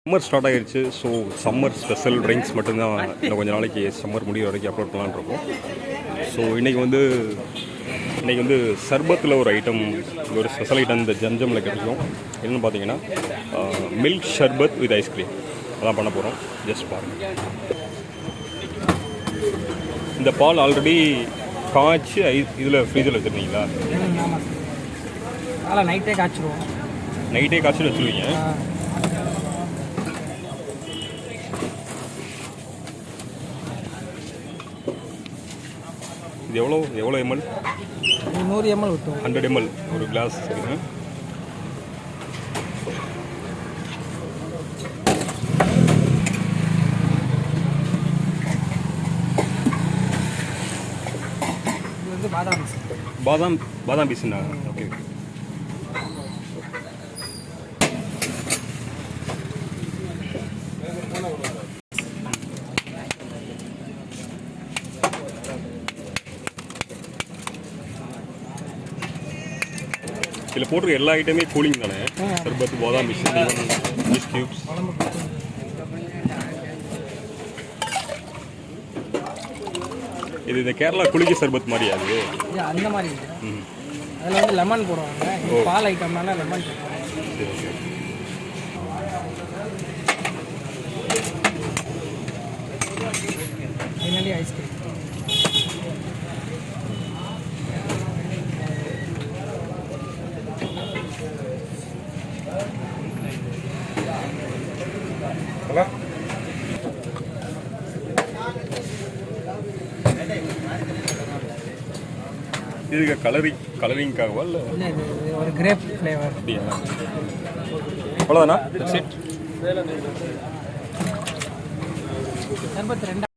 Summer start ஆகிடுச்சு. So summer special drinks மட்டும்தான் இன்னும் கொஞ்சம் நாளைக்கு சம்மர் முடிகிற வரைக்கும் அப்லோட் பண்ணலான்னு இருக்கோம். ஸோ இன்றைக்கி வந்து சர்பத்தில் ஒரு ஐட்டம், ஒரு ஸ்பெஷல் ஐட்டம் இந்த ஜம்ஜமில் கிடைக்கும். என்னென்னு பார்த்தீங்கன்னா மில்க் ஷர்பத் வித் ஐஸ்கிரீம் அதான் பண்ண போகிறோம். ஜஸ்ட் பாருங்கள். இந்த பால் ஆல்ரெடி காய்ச்சி இதில் ஃப்ரீஜில் வச்சுருந்தீங்களா? அதெல்லாம் நைட்டே காய்ச்சிடுவோம். நைட்டே காய்ச்சி வச்சுருவீங்க. இது எவ்வளோ எம்எல்? 100 ml விட்டோம். 100 ml ஒரு கிளாஸ் இருக்குங்க. இது வந்து பாதாம் பீஸுண்ணா. ஓகே. இதில் போட்டிருக்க எல்லா ஐட்டமே கூலிங் தானே? சர்பத், பாதாம் பீஸ், பீஸ் கியூப்ஸ். இது இந்த கேரளா குளிக்க சர்பத் மாதிரி அது அந்த மாதிரி. அதில் வந்து லெமன் போடுவாங்க. பால் ஐட்டம்னால லெமன் போடுவாங்க. சரி சரி. Finally ice cream. இதுக்கு கலரிங்காகவா இல்லை? ஒரு கிரேப் ஃப்ளேவர். அப்படியா? அவ்வளோதானா? சர்பத் 2